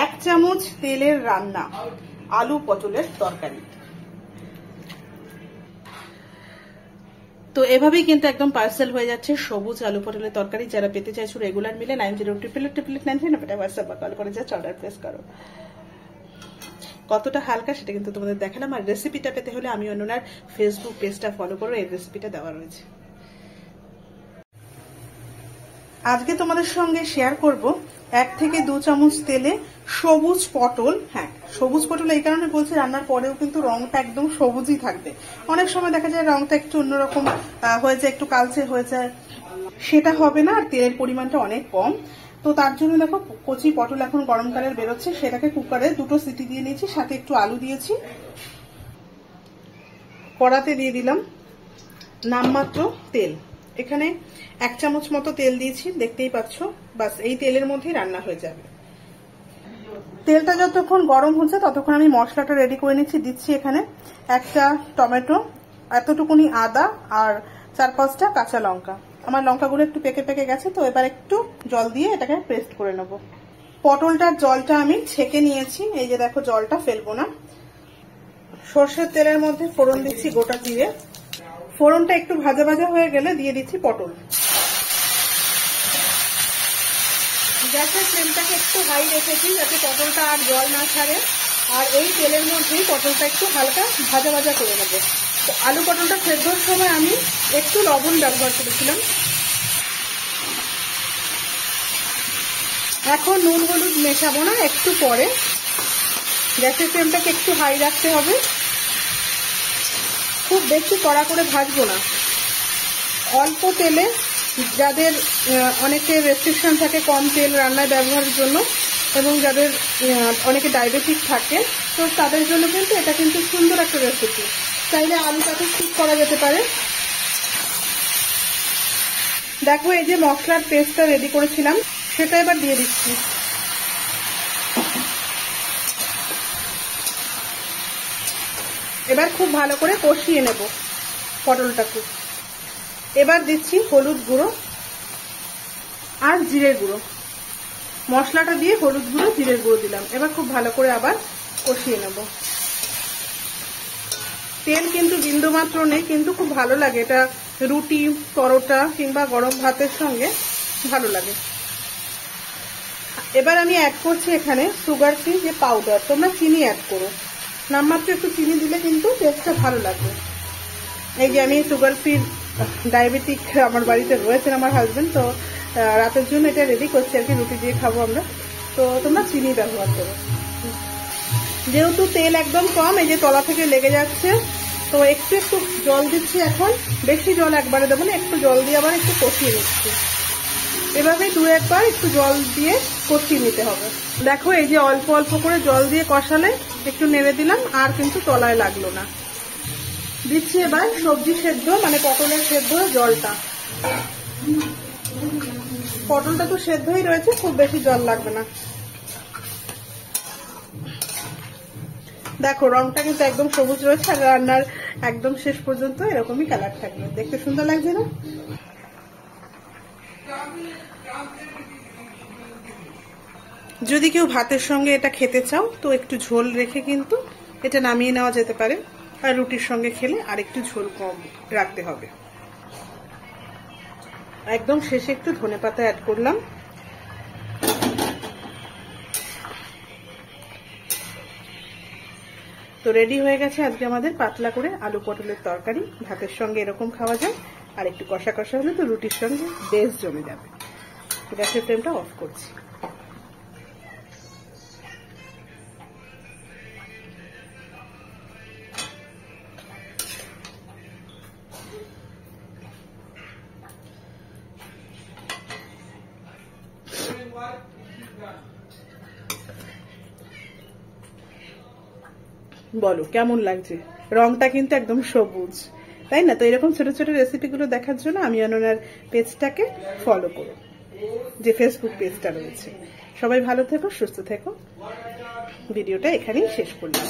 এক চামচ তেলের রান্না আলু পটলের তরকারি। তো এভাবেই কিন্তু একদম পার্সেল হয়ে যাচ্ছে সবুজ আলু পটলের তরকারি। যারা পেতে চাইছো রেগুলার মিলে 90888893 হোয়াটসঅ্যাপ বা কল করে জাস্ট অর্ডার প্লেস করো। কতটা হালকা সেটা কিন্তু তোমাদের দেখালাম। আর রেসিপিটা পেতে হলে আমি অননার ফেসবুক পেজটা ফলো করো, এই রেসিপিটা দেওয়া রয়েছে। আজকে তোমাদের সঙ্গে শেয়ার করব 1 থেকে 2 চামচ তেলে সবুজ পটল। হ্যাঁ, সবুজ পটল এই কারণে বলছি, রান্নার পরেও কিন্তু রংটা একদম সবুজই থাকবে। অনেক সময় দেখা যায় রংটা একটু অন্যরকম হয়ে যায়, একটু কালচে হয়ে যায়, সেটা হবে না। আর তেলের পরিমাণটা অনেক কম। তো তার জন্য দেখো কচি পটল এখন গরমকালের বেরোচ্ছে, সেটাকে কুকারে 2টো সিটি দিয়ে নিয়েছি, সাথে একটু আলু দিয়েছি। কড়াতে দিয়ে দিলাম নামমাত্র তেল। এখানে 1 চামচ মতো তেল দিয়েছি, দেখতেই পাচ্ছ। বাস এই তেলের মধ্যেই রান্না হয়ে যাবে। তেলটা যতক্ষণ গরম হচ্ছে ততক্ষণ আমি মশলাটা রেডি করে নিচ্ছি। দিচ্ছি এখানে 1টা টমেটো, এতটুকুনি আদা আর 4-5টা কাঁচা লঙ্কা। আমার লঙ্কাগুলো একটু পেকে পেকে গেছে, তো এবার একটু জল দিয়ে এটাকে পেস্ট করে নেব। পটলটার জলটা আমি ছেঁকে নিয়েছি, এই যে দেখো জলটা ফেলবো না। সর্ষের তেলের মধ্যে ফোড়ন দিচ্ছি গোটা জিরে। ফোড়নটা একটু ভাজা ভাজা হয়ে গেলে দিয়ে দিচ্ছি পটল। গ্যাসের ফ্লেমটাকে একটু হাই রেখেছি যাতে পটলটা আর জল না ছাড়ে। আর এই তেলের মধ্যেই পটলটা একটু হালকা ভাজা ভাজা করে নেব। তো আলু পটলটা সেদ্ধর সময় আমি একটু লবণ ব্যবহার করেছিলাম। এখন নুন হলুদ মেশাবো না, একটু পরে। গ্যাসের ফ্লেমটাকে একটু হাই রাখতে হবে, খুব বেশি কড়া করে ভাজবো না। অল্প তেলে, যাদের অনেকের রেস্ট্রিকশন থাকে কম তেল রান্নায় ব্যবহারের জন্য, এবং যাদের অনেকে ডায়াবেটিস থাকে, তো তাদের জন্য কিন্তু এটা কিন্তু সুন্দর একটা রেসিপি। চাইলে আলুটাকে স্কিপ করা যেতে পারে। দেখো এই যে মশলার পেস্টটা রেডি করেছিলাম সেটা এবার দিয়ে দিচ্ছি। এবার খুব ভালো করে কষিয়ে নেব পটলটাকে। এবার দিচ্ছি হলুদ গুঁড়ো আর জিরের গুঁড়ো। মশলাটা দিয়ে হলুদ গুঁড়ো জিরের গুঁড়ো দিলাম। এবার খুব ভালো করে আবার কষিয়ে নেব। তেল কিন্তু বিন্দুমাত্র নেই, কিন্তু খুব ভালো লাগে এটা রুটি, পরোটা কিংবা গরম ভাতের সঙ্গে ভালো লাগে। এবার আমি অ্যাড করছি এখানে সুগার ফ্রি যে পাউডার। তোমরা চিনি অ্যাড করো, নামমাত্র একটু চিনি দিলে কিন্তু টেস্টটা ভালো লাগবে। এই যে আমি সুগার ফ্রি ডায়াবেটিক আমার বাড়িতে রয়েছেন আমার হাজবেন্ড, তো রাতের জন্য এটা রেডি করছি আর কি, রুটি দিয়ে খাবো আমরা। তো তোমরা চিনি ব্যবহার করো। যেহেতু তেল একদম কম, এই যে তলা থেকে লেগে যাচ্ছে, তো একটু একটু জল দিচ্ছি এখন। বেশি জল একবারে দেবো না, একটু জল দিয়ে আবার একটু কষিয়ে নিচ্ছি। এভাবে 2-1 বার একটু জল দিয়ে কষিয়ে নিতে হবে। দেখো এই যে অল্প অল্প করে জল দিয়ে কষালে একটু নেড়ে দিলাম, আর কিন্তু তলায় লাগলো না। দিচ্ছি এবার সবজি সেদ্ধ মানে পটলের সেদ্ধ জলটা। পটলটা তো সেদ্ধই রয়েছে, খুব বেশি জল লাগবে না। দেখো রংটা কিন্তু একদম সবুজ রয়েছে, আর রান্নার একদম শেষ পর্যন্ত এরকমই কালার থাকবে। দেখতে সুন্দর লাগছে না? যদি কেউ ভাতের সঙ্গে এটা খেতে চাও তো একটু ঝোল রেখে কিন্তু এটা নামিয়ে নেওয়া যেতে পারে। আর রুটির সঙ্গে খেলে আর একটু ঝোল কম রাখতে হবে। একদম শেষে একটু ধনেপাতা অ্যাড করলাম। তো রেডি হয়ে গেছে আজকে আমাদের পাতলা করে আলু পটলের তরকারি। ভাতের সঙ্গে এরকম খাওয়া যায়, আর একটু কষা কষা হলে তো রুটির সঙ্গে বেশ জমে যাবে। গ্যাসের ফ্লেমটা অফ করছি। বলো কেমন লাগছে? রংটা কিন্তু একদম সবুজ, তাই না? তো এরকম ছোট ছোট রেসিপিগুলো দেখার জন্য আমি অননার পেজটাকে ফলো করো, যে ফেসবুক পেজটা রয়েছে। সবাই ভালো থেকো, সুস্থ থেকো। ভিডিওটা এখানেই শেষ করলাম।